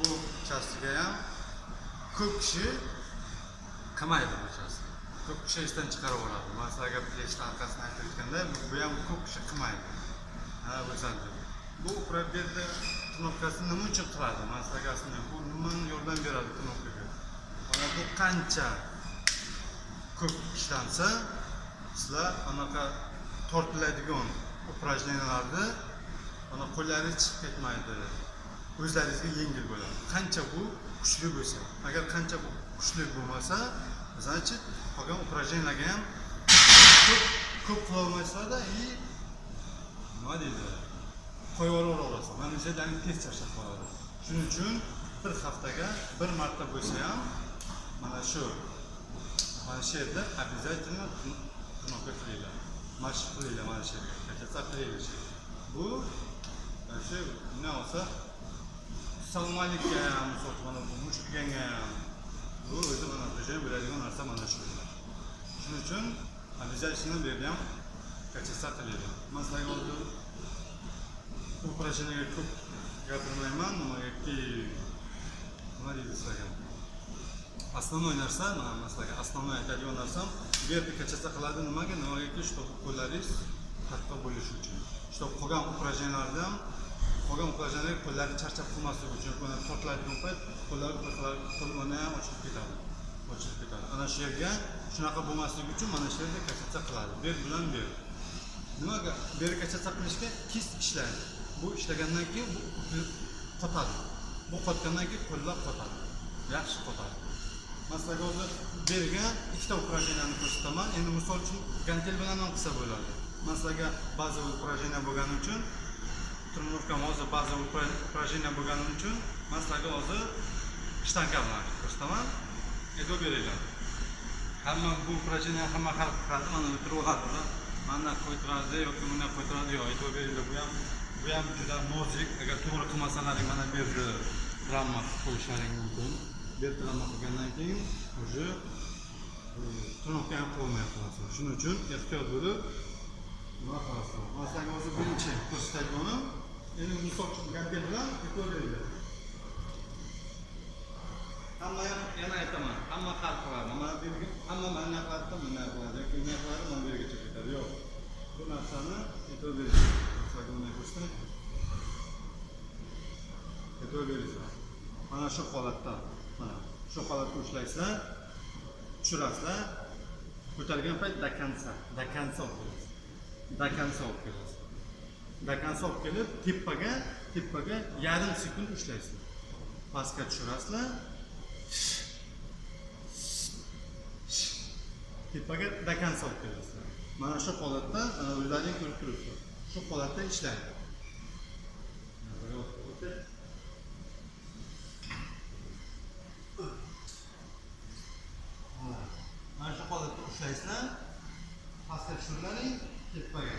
bu uchastkaga ham ko'p kishi qilmaydi bu uchastka. Ko'p kishi ishdan chiqarib yuboradi. Masalan, pleshni orqasini aytayotganda bu ham ko'p kishi qilmaydi. O'zadi. Bu probelda knopkasini nima uchun qiladi? Masalan, bu nimani yordam beradi knopkaga? Mana bu qancha ko'p ishlansa, sizlar anaqa tortiladigan упражненияларni mana qo'llaringiz chiqib ketmaydi. O'zlaringizga yengil bo'ladi. Qancha bu kuchli bo'lsa, agar qancha bu kuchli bo'lmasa, значит, qolgan упражнениyalarga ham ko'p qila olmaysizlar-da, nima deydi? Qo'yib yuboraverasiz. Mana o'zlaringiz tez charchab qoladi. Shuning uchun bir haftaga bir marta bo'lsa ham mana shu yerda обязательно knopka qilinglar. Mashq qilinglar mana shu yerga. Kachacha qilinglar. Bu shu nima olsa salmonlikka ham, mana bu mushukanga ham bu o'zi mana o'sha bo'ladigan narsa mana shu. Shuning uchun обязательно bu yerda ham kachacha qilinglar. Masalan, hozir bu упражнениyaga ko'p gapirmayman, nimagaki nima deydi sizlarga? Основной narsa, masalan, основной aytadigan narsam bu yerda kachacha qiladi nimaga? Nimagaki, чтобы qo'llaringiz qattiq bo'lishi uchun. Чтобы qolgan упражнениyalarda ham qo'llarni charchab qolmasligi uchun, buni tortiladigan payt qo'llarni ham ochilib ketadi. Ana shu yerga shunaqa bo'lmasligi uchun mana shu yerda kachacha qiladi. Ber bilan ber. Nimaga? Ber kachacha qilishga kis ishlaydi. Bu ishlagandan keyin bu qotadi. Bu qotgandan keyin qo'llar qotadi. Yaxshi qotadi. Masalan, hozir berga ikkita упражнениyani ko'rsataman. Endi misol uchun gantel bilan ham qilsa bo'ladi. Masalan, ba'zi упражнения bo'lgani uchun тренировка hozir ba'zi упражнения bo'lgani uchun masalan, hozir shtanka bilan ko'rsataman. E'tibor beringlar. Hamma bu упражнения hamma xalq qiladi, mana o'tirib oladi. Mana qo'ytiradi yoki buni qo'ytiradi, yo'q, e'tibor beringlar. Bu ham juda nozik. Agar to'g'ri qilmasalaring mana bu yerda travma qo'yishlaring mumkin. Bu yerda travma qilgandan keyin o'sha trenotka ham qo'ymay qolasiz. Shuning uchun ehtiyot bo'lib nima qilasiz? Masalan, hozir birinchi ko'rsatganim, endi misol uchun gantel bilan e'tibor beringlar. Hamma yana aytaman, hamma xalq qiladi. Mana bu yerga hamma mana qiladi, mana qiladi, yoki mana qiladi, mana bu yergacha ketadi. Yo'q. Bu narsani e'tibor beringlar. Masalan, buni ko'rsatdim. E'tibor beringlar. Mana shu holatda, mana shu holatda ushlaysizlar, tushirasizlar. Ko'targan payt до конца olib kelasiz. Do konca olib kelib, tepaga yarim sekund ushlaysiz. Pastga tushirasizlar. Tepaga do konca olib kelasizlar. Mana shu holatda o'zlaringiz ko'rib turibsiz. Shu holatda ishlaydi. Mana shu holatda ushlaysizlar. Pastga tushirlaring, tepaga.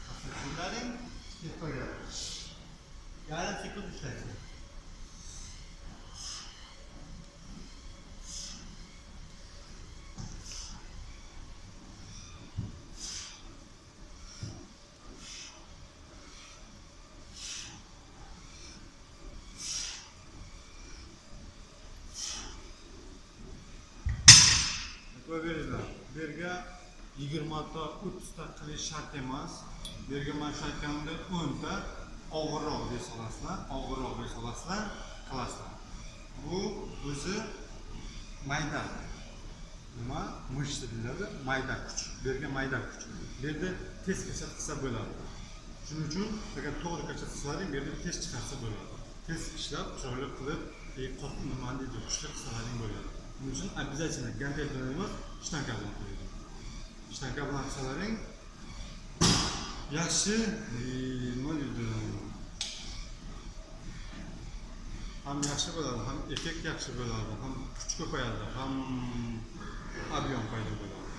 Pastga tushirlaring, tepaga. Yarim sekund ushlaysiz. Berga 20 ta 30 ta qilish shart emas. Berga men shu aytganimda 10 ta og'irroq bes olasizlar, qilasizlar. Bu o'zi mayda. Nima? Mышца deyiladi, mayda kuch. Berga mayda kuch. Berda tez kasat qilsa bo'ladi. Shuning uchun agar to'g'ri kasat qilsalaring, berda tez chiqarsa bo'ladi. Tez ishlab, chiroyli qilib, qotib nima deydi, kuchli qilsalaring bo'ladi. Bunun için обязательно gantel bilan emas, shtanka bilan qo'ying. Shtanka bilan qilsalaring yaxshi, nima deydi? Ham yaxshi bo'ladi, ham effekt yaxshi bo'ladi, ham kuch ko'payadi, ham ob'yom paydo bo'ladi.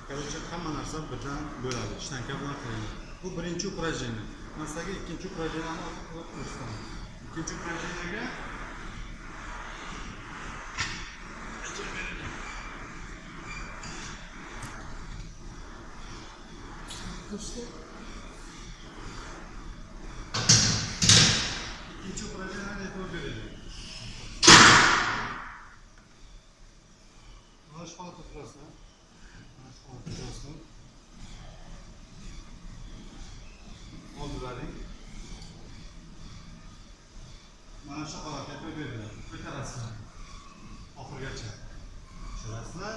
Короче, hamma narsa birdan bo'ladi. Shtanka bilan qiling. Bu birinchi упражнение. Masalan, ikkinchi упражнениeni olib ko'rsataman. Ikkinchi упражнениega e'tibor beringlar. Mana shu holatda turasizlar. Mana shu holatda turasizlar. Oldilaring. Mana shu holatga e'tibor beringlar. Ko'tarasizlar. Oxirigacha. Tushirasizlar.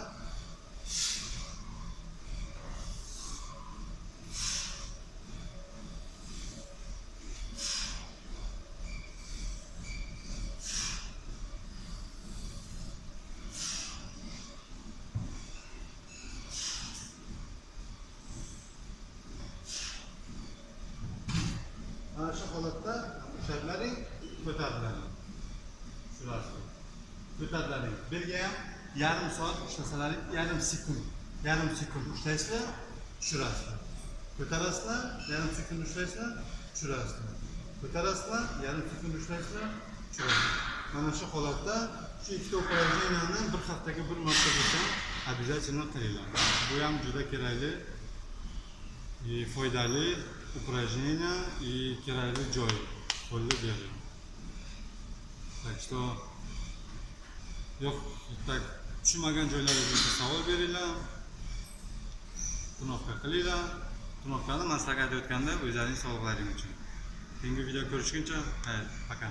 Mana shu holatda ushlablaring, ko'tarilaring. Shularsiz. Ko'tarilaring. Birga ham yarim soat ushlasalar, yarim sekund ushlaysizlar, tushirasizlar. Ko'tarasizlar, yarim sekund ushlaysizlar, tushirasizlar. Ko'tarasizlar, yarim sekund ushlaysizlar, tushirasizlar. Mana shu holatda shu ikkita упражнениyani bir haftaga bir marta bo'lsa, обязательно qilinglar. Bu ham juda kerakli, foydali упражнение и kerakli joy qo'lda beradi. Так что yo'q, так tushunmagan joylaringizga savol beringlar. Tunoqqa qilinglar. Tunoqqani maslahat aytayotganda o'zlaringiz sog'liqlaringiz uchun. Keyingi video ko'rishguncha, xayr, пока.